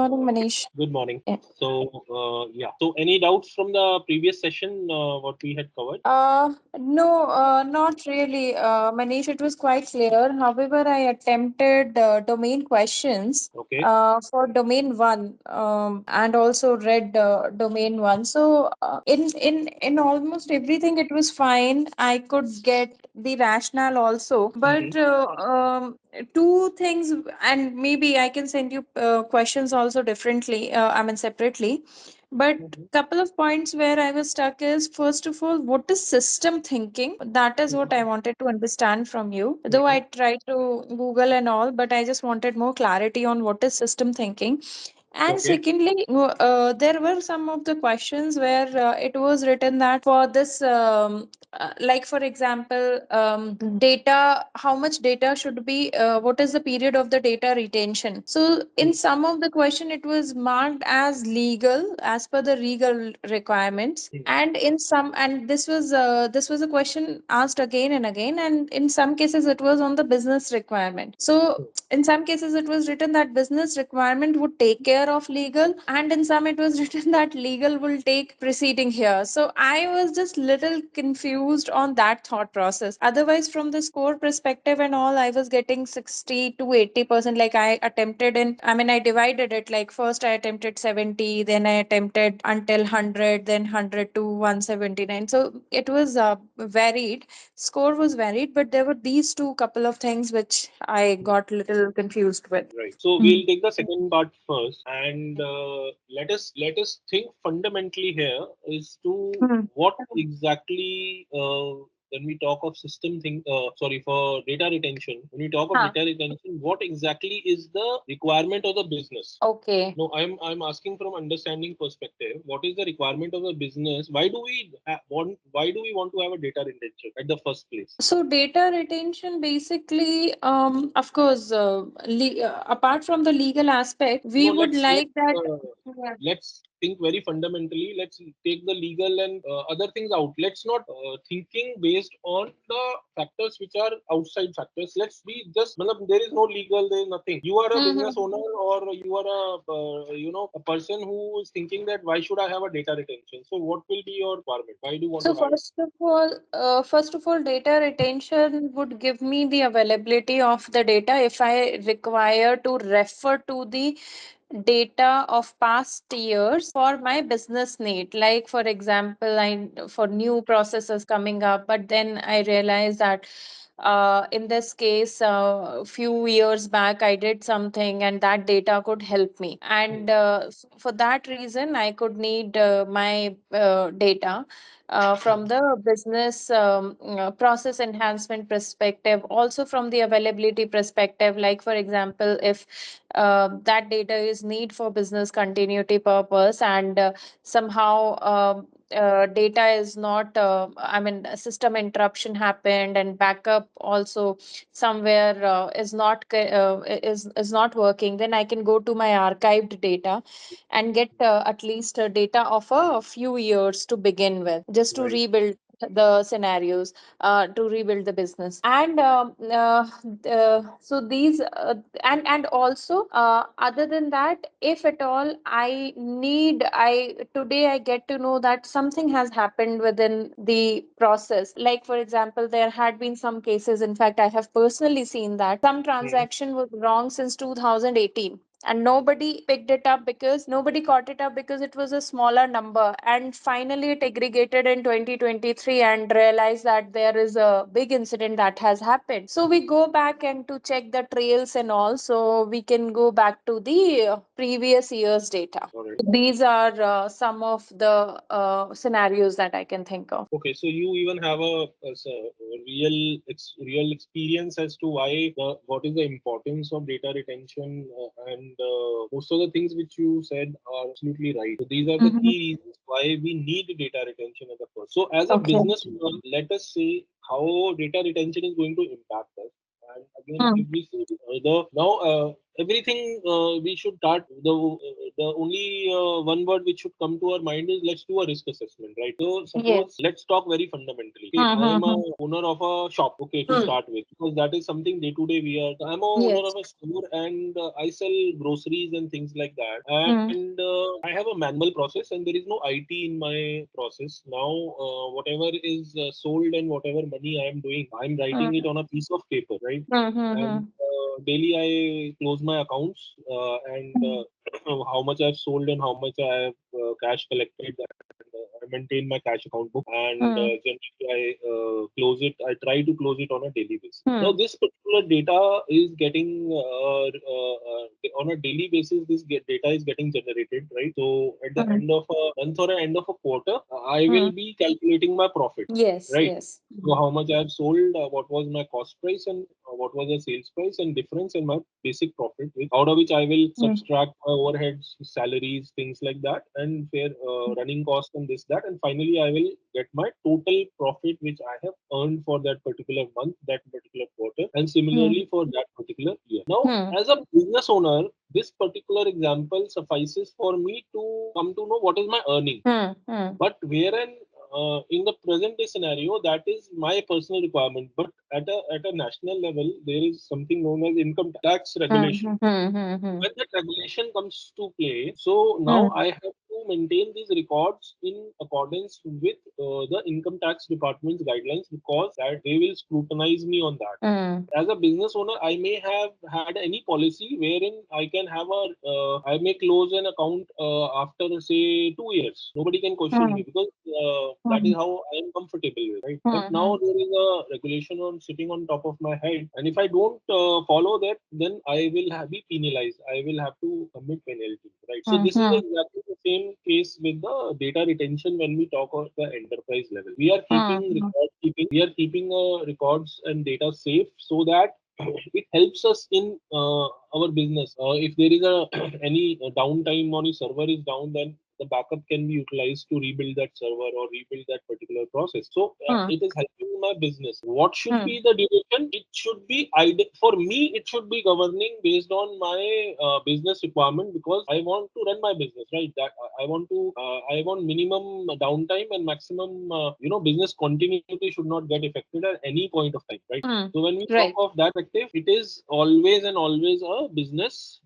morning, Manish. Good morning. Yeah. So any doubts from the previous session, what we had covered? No, not really, Manish. It was quite clear. However, I attempted domain questions Okay. for domain one, and also read domain one. So, in almost everything, it was fine. I could get the rationale also, but two things, and maybe I can send you questions also differently. I mean separately. But Mhm. couple of points where I was stuck is, first of all, what is system thinking? That is what I Mhm. wanted to understand from you. Though Mhm. I tried to Google and all, but I just wanted more clarity on what is system thinking. And Okay. secondly, there were some of the questions where it was written that for this, like for example, data, how much data should be, what is the period of the data retention? So in Mhm. some of the question, it was marked as legal, as per the legal requirements. Mhm. And in some, and this was a question asked again and again, and in some cases it was on the business requirement. So in some cases it was written that business requirement would take care of legal, and in some it was written that legal will take preceding here. So I was just little confused on that thought process. Otherwise, from the score perspective and all, I was getting 60 to 80%. Like I attempted in, I mean, I divided it, like first I attempted 70, then I attempted until 100, then 100 to 179. So it was varied, score was varied, but there were these two couple of things which I got little confused with. Right. So Mm. we'll take the second part first, and let us think fundamentally here is to Mm. what exactly when we talk of system thing. Sorry, for data retention. When we talk of Huh. data retention, what exactly is the requirement of the business? Okay. No, I'm asking from understanding perspective. What is the requirement of the business? Why do we want? Why do we want to have a data retention at the first place? So data retention basically, of course, apart from the legal aspect, we No, would let's like that. uh, let's think very fundamentally. Let's take the legal and other things out. Let's not thinking based on the factors which are outside factors. Let's be just matlab, there is no legal, there is nothing. You are a business Mhm. owner, or you are a a person who is thinking that why should I have a data retention? So what will be your requirement? Why do you want So to have it? first of all, data retention would give me the availability of the data if I require to refer to the data of past years for my business need. Like for example, I for new processes coming up, but then I realized that in this case, a few years back I did something and that data could help me, and for that reason I could need my data from the business process enhancement perspective, also from the availability perspective. Like for example, if that data is need for business continuity purpose, and somehow data is not I mean a system interruption happened and backup also somewhere is not working, then I can go to my archived data and get at least data of a few years to begin with, just to Right. rebuild the scenarios, to rebuild the business. And so these and also other than that, if at all I need, I today I get to know that something has happened within the process. Like for example, there had been some cases, in fact I have personally seen that some Hmm. transaction was wrong since 2018, and nobody picked it up because nobody caught it up because it was a smaller number, and finally it aggregated in 2023 and realized that there is a big incident that has happened. So we go back and to check the trails and all, so we can go back to the previous year's data. All right. These are some of the scenarios that I can think of. Okay, so you even have a real experience as to why what is the importance of data retention, and most of the things which you said are absolutely right. So these are the Mhm. key reasons why we need data retention at the first. So as a Okay. business owner, let us say how data retention is going to impact us. And again, if we see the now everything, we should start the only one word which should come to our mind is let's do a risk assessment, right? So suppose, Yes. let's talk very fundamentally. Okay, I am a owner of a shop, okay, to start with, because that is something day to day we are. I'm a owner Yes. of a store, and I sell groceries and things like that. Mm. And I have a manual process, and there is no IT in my process. Now, whatever is sold and whatever money I am doing, I'm writing it Mm. on a piece of paper, right? And Mm. daily I close my accounts, and Mm. how much I've sold and how much I have cash collected, and I maintain my cash account book, and Mm. generally I close it. I try to close it on a daily basis. Now, Mm. this particular data is getting on a daily basis. Data is getting generated, right? So at the Mm. end of a month or end of a quarter, I will Mm. be calculating my profit, Yes. right? Yes. So how much I have sold, what was my cost price, and what was the sales price, and difference in my basic profit, out of which I will Mm. subtract my overheads, salaries, things like that, and fair running cost and this that, and finally I will get my total profit which I have earned for that particular month, that particular quarter, and Mm. similarly for that particular year. Now, Mm. as a business owner, this particular example suffices for me to come to know what is my earning. Mm. Mm. But wherein in the present day scenario, that is my personal requirement. But at a national level, there is something known as income tax regulation. Mm. Mm. When that regulation comes to play, so now Mm. I have to maintain these records in accordance with the income tax department's guidelines, because that they will scrutinize me on that. Mm. As a business owner, I may have had any policy wherein I can have I may close an account after say 2 years. Nobody can question me, Mm. because that is Mm. how I am comfortable with, right? But now Mm. there is a regulation on sitting on top of my head, and if I don't follow that, then I will be penalized. I will have to commit penalty, right? So this is Mm. exactly the same case with the data retention. When we talk of the enterprise level, we are keeping Mm. record keeping we are keeping records and data safe, so that it helps us in our business. If there is a any downtime on a server is down, then the backup can be utilized to rebuild that server or rebuild that particular process. So Mm. it is helping my business. What should Mm. be the duration? It should be for me. It should be governing based on my business requirement, because I want to run my business, right. That I want minimum downtime and maximum business continuity should not get affected at any point of time, right. Mm. So when we talk Right. of that perspective, it is always and always a business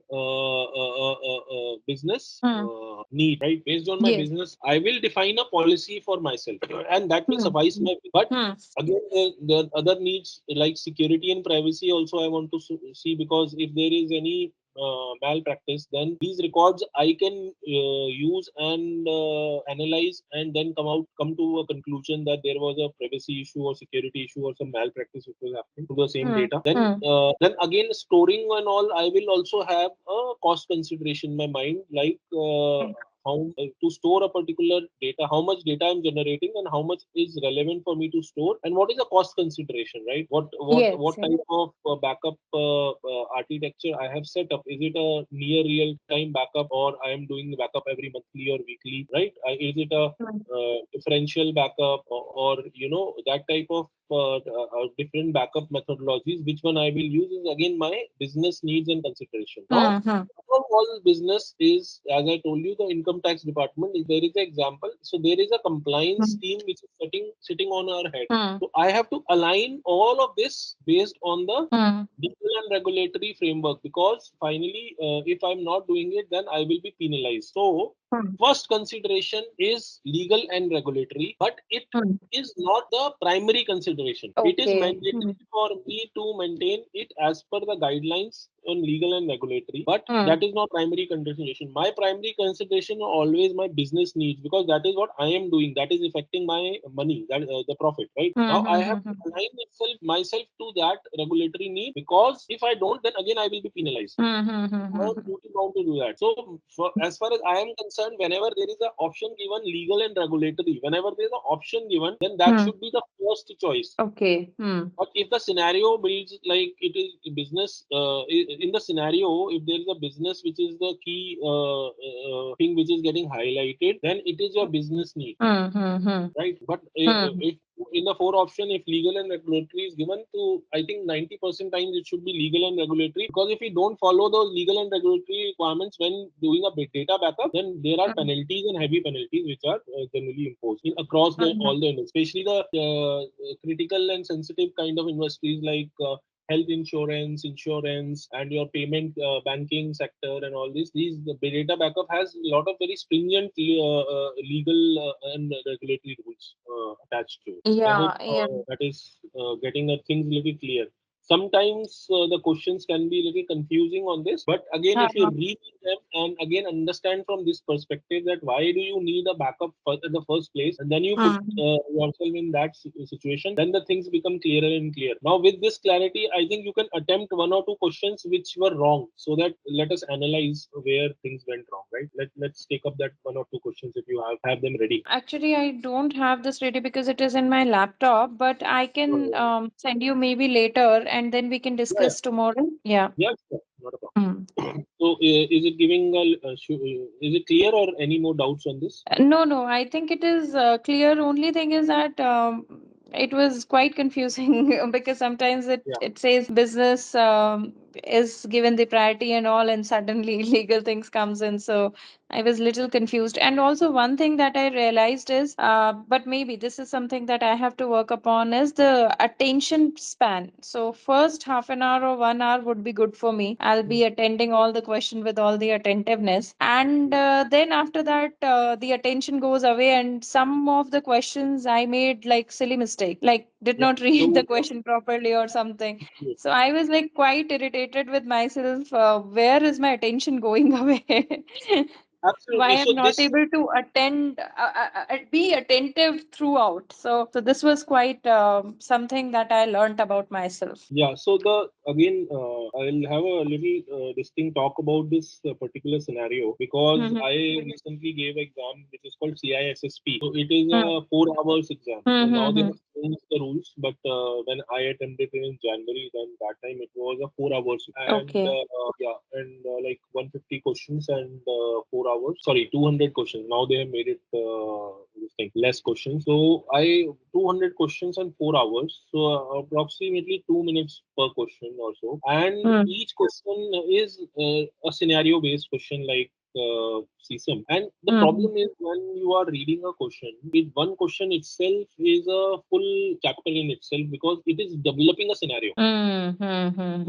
Mm. need, right? Based on my Yes. business, I will define a policy for myself, and that will Mm. suffice my. But Mm. again, there are other needs like security and privacy also I want to see, because if there is any malpractice, then these records I can use and analyze, and then come to a conclusion that there was a privacy issue or security issue or some malpractice which was happening to the same Mm. data. Then Mm. again, storing and all, I will also have a cost consideration in my mind, like how to store a particular data, how much data I'm generating, and how much is relevant for me to store, and what is the cost consideration, right? Yes. What type of backup architecture I have set up? Is it a near real time backup, or I am doing backup every monthly or weekly, right? Is it a Mm. differential backup, or that type of different backup methodologies? Which one I will use is again my business needs and consideration. Now, Mm. all business is, as I told you, the income tax department. There is an example. So there is a compliance Mm. team which is sitting on our head. Mm. So I have to align all of this based on the Mm. legal and regulatory framework, because finally, if I'm not doing it, then I will be penalized. So Mm. first consideration is legal and regulatory, but it Mm. is not the primary consideration. It is Okay. mandatory Mm. for me to maintain it as per the guidelines on legal and regulatory, but Mm. that is not primary consideration. My primary consideration are always my business needs, because that is what I am doing. That is affecting my money, that the profit, right? Now I have to Mm. align myself to that regulatory need, because if I don't, then again I will be penalized. I am Mm. duty bound to do that. So, as far as I am concerned, whenever there is an option given, legal and regulatory, whenever there is an option given, then that Mm. should be the first choice. Okay. Mm. But if the scenario builds like it is business, in the scenario, if there is a business which is the key thing which is getting highlighted, then it is your business need, Mm. right? But Mm. if in the four option, if legal and regulatory is given to, I think 90% times it should be legal and regulatory, because if we don't follow those legal and regulatory requirements when doing a data backup, then there are Mm, penalties and heavy penalties which are generally imposed across the mhm. all the industries, especially the critical and sensitive kind of industries like health insurance, and your payment banking sector and all this. The data backup has a lot of very stringent legal and regulatory rules attached to it. I hope Yeah, yeah. that is getting things little clear. Sometimes the questions can be a little confusing on this, but again, if you Uh, read them and again understand from this perspective that why do you need a backup in the first place, and then you put mm. yourself in that situation, then the things become clearer and clear. Now, with this clarity, I think you can attempt one or two questions which were wrong, so that let us analyze where things went wrong. Right? Let's take up that one or two questions if you have them ready. Actually, I don't have this ready because it is in my laptop, but I can Uh, send you maybe later and then we can yeah, discuss tomorrow. Yeah. yeah, sure, not a problem. Mm. So, is it giving is it clear or any more doubts on this? No, no, I think it is clear. Only thing is that it was quite confusing because sometimes Yeah. it says business is given the priority and all, and suddenly legal things comes in. So I was little confused. And also one thing that I realized is, but maybe this is something that I have to work upon is the attention span. So first half an hour or 1 hour would be good for me. I'll be attending all the question with all the attentiveness, and then after that, the attention goes away, and some of the questions I made like silly mistake, like did Yeah. not read the So, question properly or something. yeah. So I was like quite irritated with myself. Where is my attention going away? Why Absolutely. I'm So not this, able to attend, be attentive throughout. So this was quite something that I learned about myself. yeah. So the again, I'll have a little distinct talk about this particular scenario, because Mm-hmm. I recently gave exam which is called CISSP. So it is Mm-hmm. a 4 hours exam. So now they Mm-hmm. have changed the rules, but when I attended it in January, then that time it was a 4 hours, and Okay. yeah, and like 150 questions and 4 hours. Sorry, 200 questions. Now they have made it this thing less questions. So I 200 questions and 4 hours. So approximately 2 minutes per question or so. And Mm. each question is a scenario based question like CSM. And the Mm-hmm. problem is when you are reading a question, it one question itself is a full chapter in itself, because it is developing a scenario.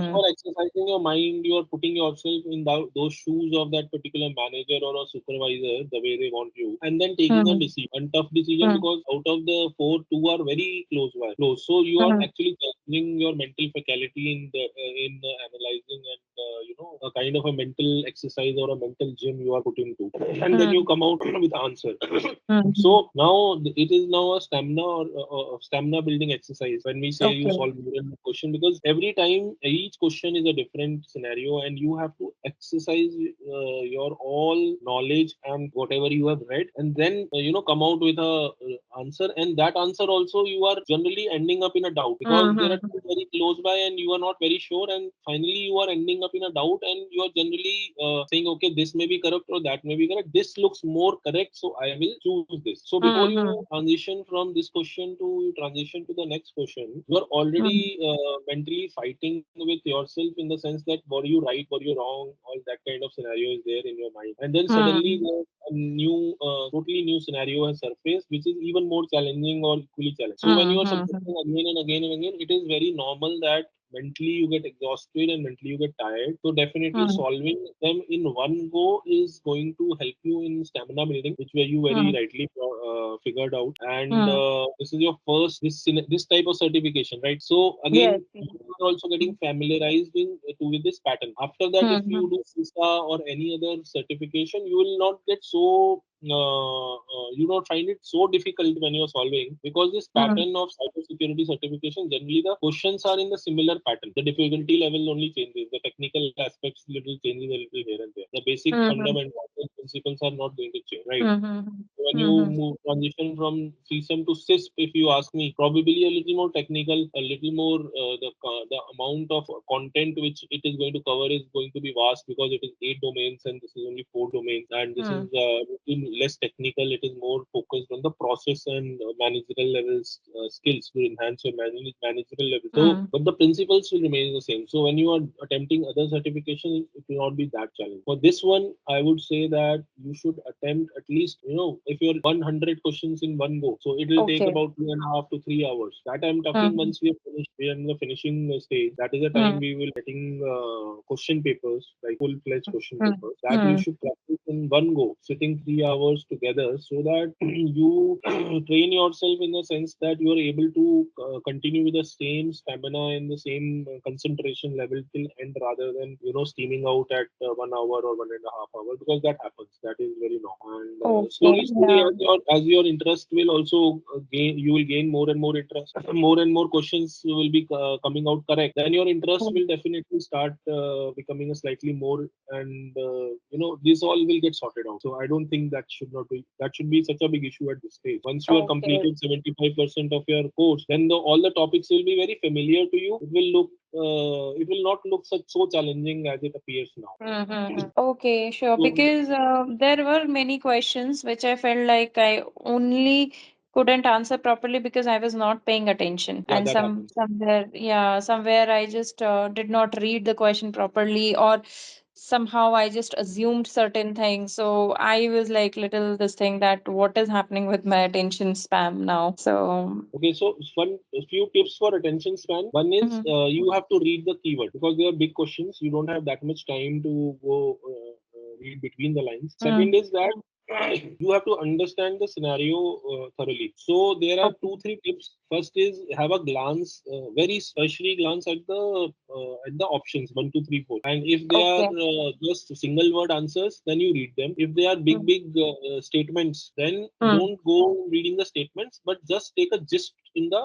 You Mm-hmm. are exercising your mind, you are putting yourself in those shoes of that particular manager or a supervisor the way they want you, and then taking a Mm-hmm. decision, a tough decision, because out of the four, two are very close. So you are Mm-hmm. actually challenging your mental faculty in analyzing, and a kind of a mental exercise or a mental gym you are putting to, and then you come out with answer. Mm-hmm. So now it is now a stamina or stamina building exercise when we say you Okay. solve more than one question, because every time each question is a different scenario and you have to exercise your all knowledge and whatever you have read, and then come out with a answer, and that answer also you are generally ending up in a doubt, because there are Mm-hmm. two very close by and you are not very sure, and finally you are ending up in a doubt, and you are generally saying, okay, this may be correct or that may be correct, this looks more correct, so I will choose this. So before you Mm-hmm. transition from this question to transition to the next question, you are already mentally fighting with yourself, in the sense that were you right, were you wrong, all that kind of scenario is there in your mind, and then suddenly Mm-hmm. a new totally new scenario has surfaced which is even more challenging or equally challenging. So when you are Mm-hmm. subjecting again and again and again, it is very normal that mentally you get exhausted and mentally you get tired. So definitely solving them in one go is going to help you in stamina building, which where you very Mm-hmm. rightly figured out. And Mm-hmm. this is your first this type of certification, right? So again, Yes. Yes. you are also getting familiarized with this pattern. After that, if you Mm-hmm. do CISA or any other certification, you will not get so you don't find it so difficult when you're solving, because this pattern of cybersecurity certification, generally the questions are in the similar pattern. The difficulty level only changes. The technical aspects little changes a little here and there. The basic fundamental principles are not going to change, right? When you move transition from CSM to CISP, if you ask me, probably a little more technical, a little more the amount of content which it is going to cover is going to be vast because it is 8 domains and this is only 4 domains, and this is little less technical. It is more focused on the process and managerial levels skills to enhance your managerial level. So, but the principles will remain the same. So when you are attempting other certifications, it will not be that challenging. For this one, I would say that you should attempt at least, if you're 100 questions in one go, so it will take about 2.5 to 3 hours. That I'm talking once we are finished, we are in the finishing stage. That is the time we will getting question papers, like full-fledged question papers. That you should practice in one go, sitting 3 hours together, so that you train yourself in the sense that you are able to continue with the same stamina and the same concentration level till end, rather than steaming out at 1 hour or 1.5 hours, because that happens. That is very normal. And slowly, slowly, as your interest will also gain, you will gain more and more interest. More and more questions will be coming out correct. Then your interest will definitely start becoming a slightly more, and this all will get sorted out. So I don't think that should be such a big issue at this stage. Once you are completed 75% of your course, then all the topics will be very familiar to you. It will not look so challenging as it appears now. Okay, sure. So Because there were many questions which I felt like I only couldn't answer properly because I was not paying attention. yeah, And that happens. somewhere I just did not read the question properly, or somehow I just assumed certain things. So I was like little this thing that what is happening with my attention spam now. So Okay, so a few tips for attention span. One is you have to read the keyword because they are big questions. You don't have that much time to go read between the lines. Second is that you have to understand the scenario thoroughly. So there are okay. 2 3 tips. First is have a glance, very specially glance at the options 1 2 3 4, and if they are Okay. just single word answers, then you read them. If they are big statements, then don't go reading the statements, but just take a gist in the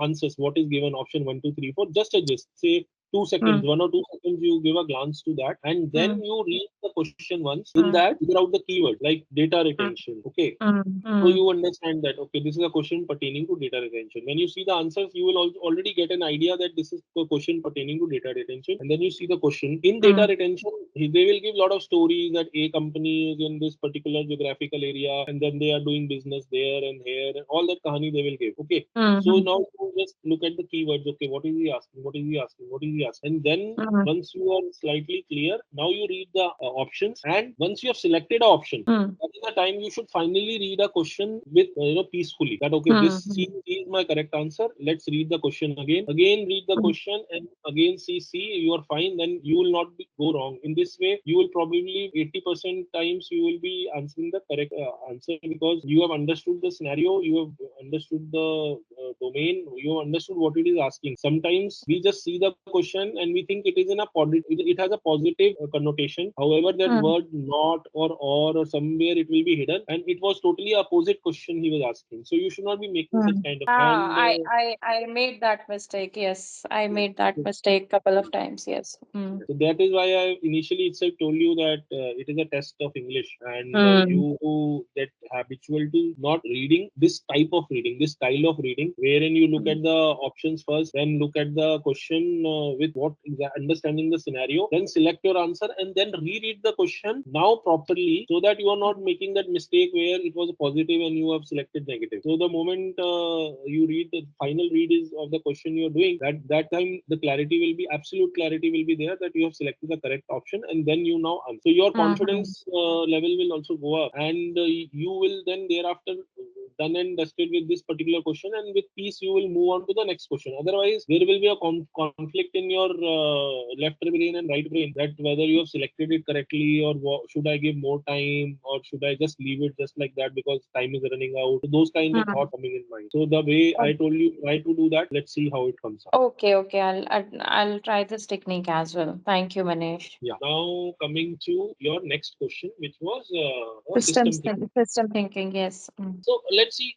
answers. What is given option 1 2 3 4? Just a gist. Say 2 seconds, 1 or 2 seconds, you give a glance to that, and then you read the question once. In that, figure out the keyword like data retention. Okay, so you understand that okay, this is a question pertaining to data retention. When you see the answers, you will already get an idea that this is the question pertaining to data retention. And then you see the question in data retention, they will give a lot of stories that a company is in this particular geographical area, and then they are doing business there and here, and all that kahani they will give. Okay, so now you just look at the keywords. Okay, what is he asking? What is he asking? What is he asking? And then once you are slightly clear, now you read the options, and once you have selected an option, that is the time you should finally read a question with peacefully. That okay, this is my correct answer. Let's read the question again. Again, read the question, and again see you are fine. Then you will not go wrong. In this way, you will probably 80% times you will be answering the correct answer because you have understood the scenario, you have understood the domain, you have understood what it is asking. Sometimes we just see the question and we think it is in a positive. It has a positive connotation. However, that word not or somewhere it will be hidden, and it was totally opposite question he was asking. So you should not be making such kind of and I made that mistake. Yes, I made that mistake couple of times. Yes. so that is why I initially itself told you that it is a test of English, and you get habitual to not reading this type of reading, this style of reading, wherein you look at the options first, then look at the question with what understanding the scenario, then select your answer, and then reread the question now properly, so that you are not making that mistake where it was a positive and you have selected negative. So the moment you read the final read is of the question you are doing, that time the clarity will be absolute clarity will be there that you have selected the correct option, and then you now answer. So your confidence level will also go up, and you will then thereafter done and dusted with this particular question, and with peace you will move on to the next question. Otherwise, there will be a conflict in your left brain and right brain, that whether you have selected it correctly, or should I give more time, or should I just leave it just like that because time is running out. So those kind of thoughts coming in mind. So the way I told you, try to do that. Let's see how it comes out. Okay. I'll try this technique as well. Thank you, Manish. Yeah. Now coming to your next question, which was system thinking. System thinking. Yes. So let's see.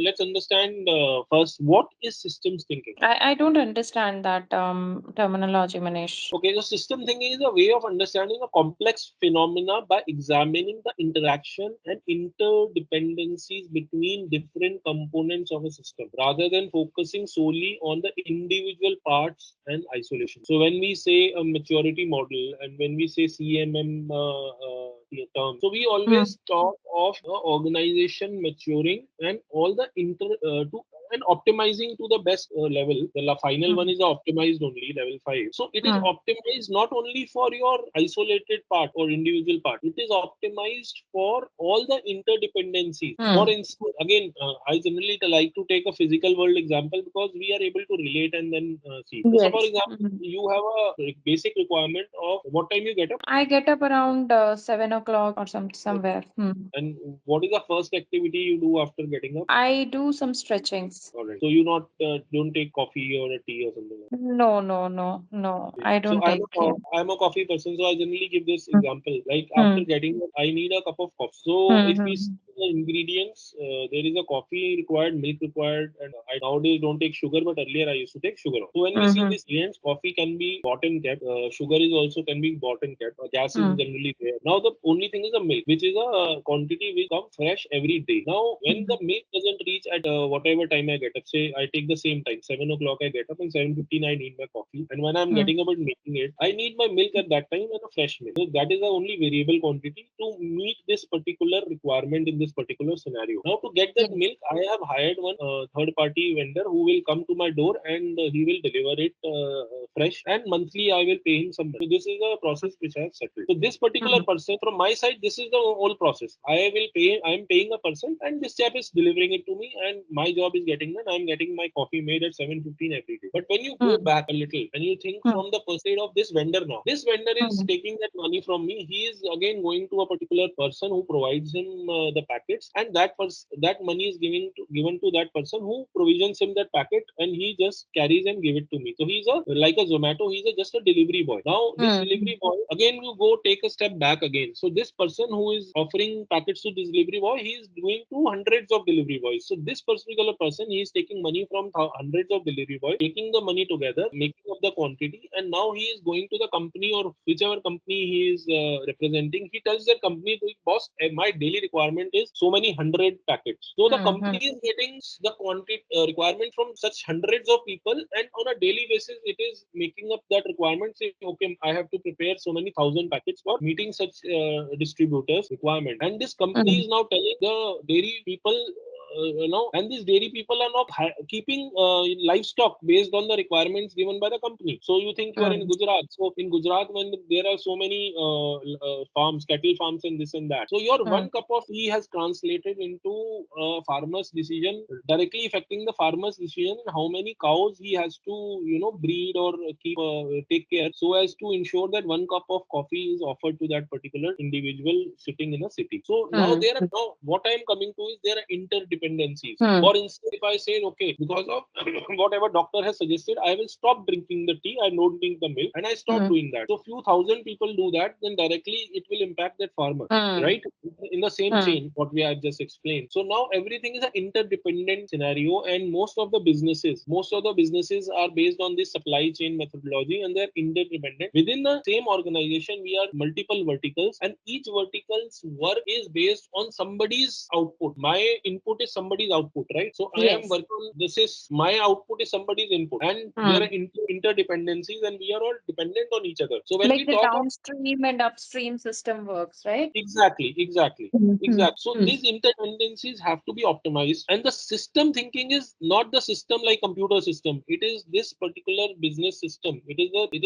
Let's understand first what is systems thinking. I don't understand that terminology, Manish. Okay, so system thinking is a way of understanding a complex phenomena by examining the interaction and interdependencies between different components of a system rather than focusing solely on the individual parts and isolation. So when we say a maturity model and when we say CMM term, so we Hmm. always talk of the organization maturing and all the to and optimizing to the best level. The final one Hmm. is the optimized only, level 5. So it is Hmm. optimized not only for your isolated part or individual part, it is optimized for all the interdependencies. For Hmm. instance, again, I generally like to take a physical world example because we are able to relate and then see. So, for Yes. example, Hmm. you have a basic requirement of what time you get up. I get up around 7 o'clock or somewhere. Hmm. And what is the first activity you do after getting up? I do some stretchings. All right. So you not don't take coffee or a tea or something like that. No, no, no, no. Okay. I So don't take care. I'm a coffee person, so I generally give this Hmm. example. Like Hmm. after getting up, I need a cup of coffee. So Hmm. if we see Hmm. the ingredients, there is a coffee required, milk required, and I nowadays don't take sugar, but earlier I used to take sugar. So when we Hmm. see Hmm. these ingredients, coffee can be bought and kept. Sugar is also can be bought and kept. Gas is Hmm. generally there. Now the only thing is the milk, which is a quantity which come fresh every day. Now when Hmm. the milk doesn't reach at whatever time I get up, say I take the same time, 7 o'clock I get up and 7:15 I need my coffee, and when I'm Hmm. getting up and making it, I need my milk at that time and a fresh milk. So that is the only variable quantity to meet this particular requirement in this particular scenario. Now to get that Yes. milk, I have hired one third party vendor who will come to my door and he will deliver it fresh, and monthly I will pay him some money. So this is a process which I have settled. So this particular Hmm. person from my side, this is the whole process. I am paying a person and this chap is delivering it to me and my job is getting done. I am getting my coffee made at 7:15 every day. But when you go Hmm. back a little and you think Hmm. from the perspective of this vendor now, this vendor is Hmm. taking that money from me. He is again going to a particular person who provides him the packets, and that money is given to that person who provisions him that packet, and he just carries and give it to me. So he's a like a Zomato. Just a delivery boy. Now this Hmm. delivery boy, again you go take a step back again. So this person who is offering packets to this delivery boy, he is doing to hundreds of delivery boys. So this particular person, he is taking money from hundreds of delivery boys, taking the money together, making up the quantity, and now he is going to the company or whichever company he is representing. He tells that company, boss, my daily requirement is so many hundred packets. So the Hmm. company is getting the quantity requirement from such hundreds of people, and on a daily basis, it is making up that requirement. Say, okay, I have to prepare so many thousand packets for meeting such distributors' requirement, and this company Hmm. is now telling the dairy people. And these dairy people are not keeping livestock based on the requirements given by the company. So you think you are in Hmm. Gujarat. So in Gujarat, when there are so many farms, cattle farms, and this and that, so your Hmm. one cup of tea has translated into farmer's decision, directly affecting the farmer's decision and how many cows he has to breed or keep take care, so as to ensure that one cup of coffee is offered to that particular individual sitting in a city. So now Hmm. now what I am coming to is there are interdependencies. Hmm. For instance, if I say, okay, because of whatever doctor has suggested, I will stop drinking the tea, I don't drink the milk, and I stop Hmm. doing that. So few thousand people do that, then directly it will impact that farmer, Hmm. right? In the same Hmm. chain, what we have just explained. So now everything is an interdependent scenario, and most of the businesses are based on this supply chain methodology, and they're interdependent. Within the same organization, we are multiple verticals, and each vertical's work is based on somebody's output. My input is somebody's output, right? So I am Yes. working on this is my output is somebody's input, and there are Hmm. interdependencies, and we are all dependent on each other. So when Like we the talk of downstream and upstream system works, right? exactly, exactly. Hmm. Hmm. Exactly. So Hmm. these interdependencies have to be optimized, and the system thinking is not the system like computer system. It is this particular business system. It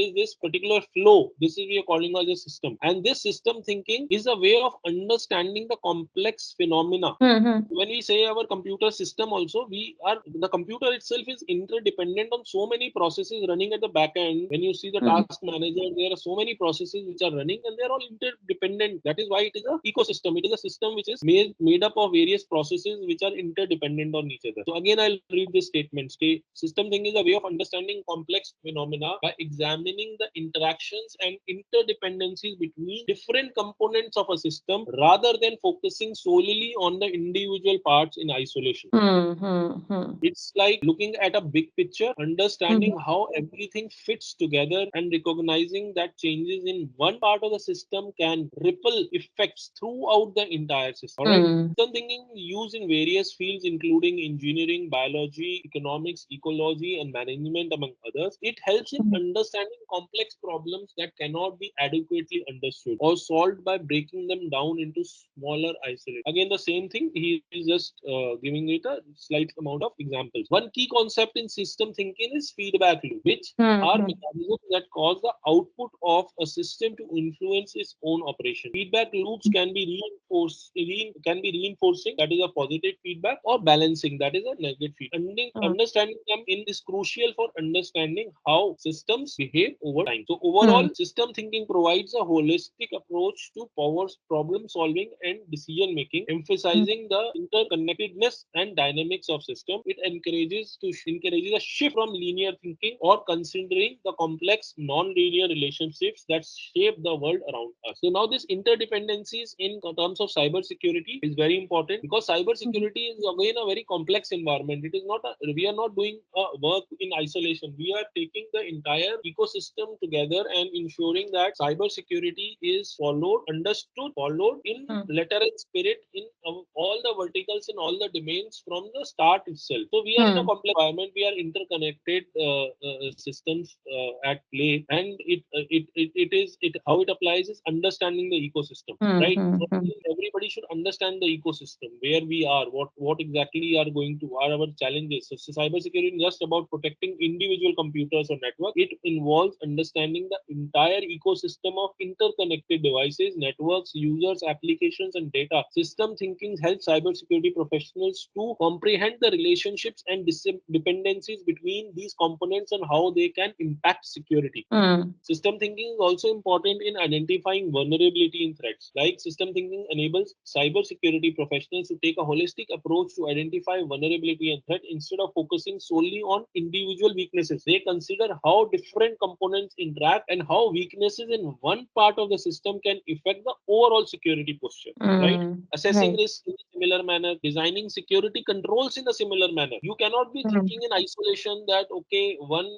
is this particular flow. This is we are calling as a system, and this system thinking is a way of understanding the complex phenomena. Hmm. Hmm. When we say our computer system also, we are the computer itself is interdependent on so many processes running at the back end. When you see the Hmm. task manager, there are so many processes which are running and they're all interdependent. That is why it is a ecosystem. It is a system which is made up of various processes which are interdependent on each other. So again, I'll read this statement. System thinking is a way of understanding complex phenomena by examining the interactions and interdependencies between different components of a system rather than focusing solely on the individual parts facts in isolation. Hmm. Hmm. Hmm. It's like looking at a big picture, Hmm. understanding how everything fits together, and recognizing that changes in one part of the system can ripple effects throughout the entire system. All right. Hmm. System thinking used in various fields, including engineering, biology, economics, ecology, and management, among others. It helps in Hmm. understanding complex problems that cannot be adequately understood or solved by breaking them down into smaller isolated. Again, the same thing. He is just giving it a slight amount of examples. One key concept in system thinking is feedback loop, which are Hmm. mechanisms that cause the output of a system to influence its own operation. Feedback loops can be reinforcing, that is a positive feedback, or balancing, that is a negative feedback. Hmm. Understanding them in is crucial for understanding how systems behave over time. So Hmm. overall, system thinking provides a holistic approach to power problem solving and decision making, Hmm. emphasizing the interconnectedness and dynamics of system. It encourages a shift from linear thinking or considering the complex non-linear relationships that shape the world around us. So now this interdependencies in terms of cyber security is very important, because cyber Hmm. security is again a very complex environment. It is not we are not doing work in isolation. We are taking the entire ecosystem together and ensuring that cyber security is followed, understood, followed in Hmm. letter and spirit in all the verticals and all the domains from the start itself. So we are in a Hmm. complex environment. We are interconnected systems at play, and it how it applies is understanding the ecosystem, Hmm. right? Hmm. So Hmm. everybody should understand the ecosystem, where we are, what exactly are going to are our challenges. So cybersecurity is just about protecting individual computers or network. It involves understanding the entire ecosystem of interconnected devices, networks, users, applications, and data. System thinking helps cybersecurity professionals to comprehend the relationships and dependencies between these components and how they can impact security. Hmm. System thinking is also important in identifying vulnerability in threats. Like, system thinking enables cybersecurity professionals to take a holistic approach to identify vulnerability and threat instead of focusing solely on individual weaknesses. They consider how different components interact and how weaknesses in one part of the system can affect the overall security posture. Right? Hmm. Assessing Right. risk in a similar manner, designing security controls in a similar manner. You cannot be Hmm. thinking in isolation that okay, one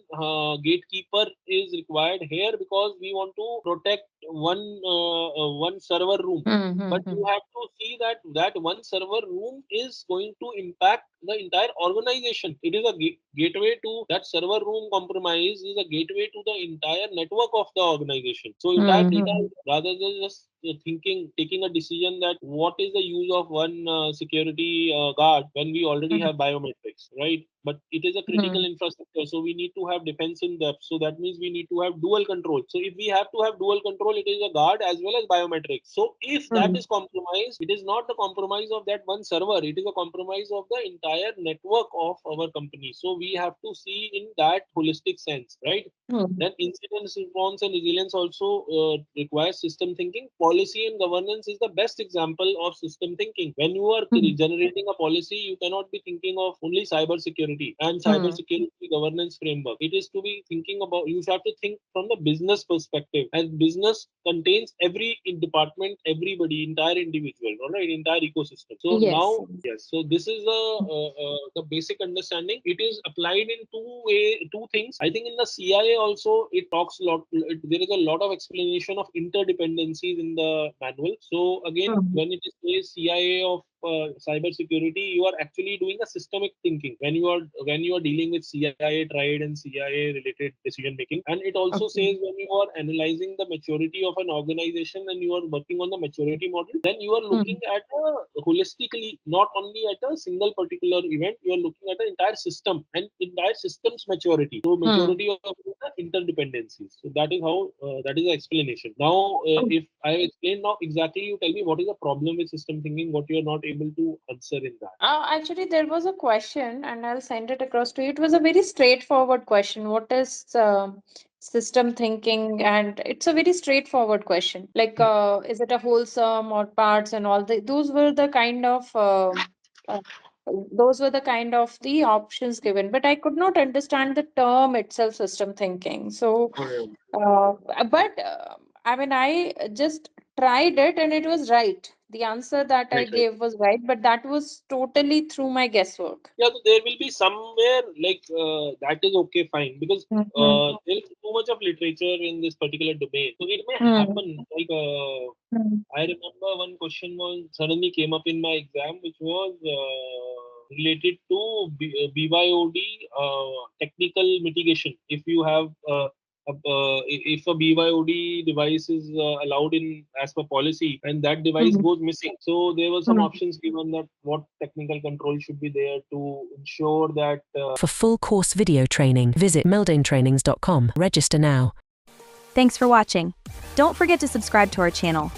gatekeeper is required here because we want to protect one server room. Hmm. But Hmm. you Hmm. have to see that one server room is going to impact the entire organization. It is a gateway to that server room. Compromise is a gateway to the entire network of the organization. So entire Hmm. data, Hmm. rather than just taking a decision that what is the use of one security guard when we already have biometrics, right? But it is a critical Hmm. infrastructure, so we need to have defense in depth. So that means we need to have dual control. So if we have to have dual control, it is a guard as well as biometrics. So if that Hmm. is compromised, it is not the compromise of that one server, it is a compromise of the entire network of our company. So we have to see in that holistic sense, right? Hmm. Then incident response and resilience also requires system thinking. Policy and governance is the best example of system thinking. When you are Hmm. generating a policy, you cannot be thinking of only cyber security and cyber Hmm. security governance framework. It is to be thinking about, you have to think from the business perspective, and business contains every department, everybody, entire individual, all right, entire ecosystem. So Yes. now, yes, so this is the basic understanding. It is applied in two things. I think in the CIA also it talks a lot. There is a lot of explanation of interdependencies in the manual. So again, Hmm. when it is says CIA of cyber security, you are actually doing a systemic thinking when you are dealing with CIA tried and CIA related decision making. And it also Okay. says when you are analyzing the maturity of an organization and you are working on the maturity model, then you are looking Hmm. at holistically, not only at a single particular event. You are looking at the entire system and entire system's maturity. So Hmm. maturity of the interdependencies. So that is how that is the explanation. Now, if I explain now exactly, you tell me what is the problem with system thinking, what you are not able to answer in that. Actually, there was a question, and I'll send it across to you. It was a very straightforward question. What is system thinking? And it's a very straightforward question. Like, is it a wholesome or parts and all? Those were the kind of uh, those were the kind of the options given. But I could not understand the term itself, system thinking. So, Correct. but I mean, I just tried it, and it was right. The answer that I Right, right. gave was right, but that was totally through my guesswork. Yeah, so there will be somewhere like that is okay, fine, because Mm-hmm. there is too much of literature in this particular domain. So it may Mm-hmm. happen. Like I remember one question was suddenly came up in my exam, which was related to BYOD technical mitigation. If you have if a BYOD device is allowed in as per policy, and that device Mm-hmm. goes missing, so there were some options given that what technical control should be there to ensure that. For full course video training, visit MildainTrainings.com. Register now. Thanks for watching. Don't forget to subscribe to our channel.